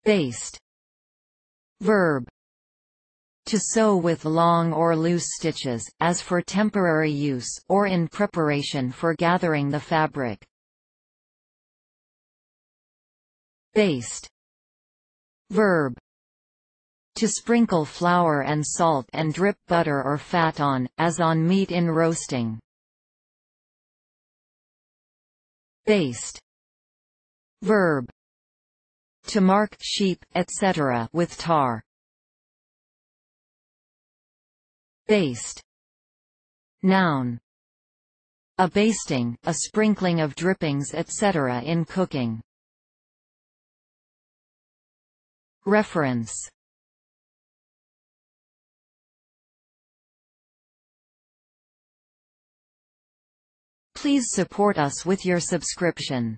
Baste. Verb. To sew with long or loose stitches, as for temporary use, or in preparation for gathering the fabric. Baste. Verb. To sprinkle flour and salt and drip butter or fat on, as on meat in roasting. Baste. Verb. To mark sheep, etc. with tar. Baste. Noun. A basting, a sprinkling of drippings etc. in cooking. Reference. Please support us with your subscription.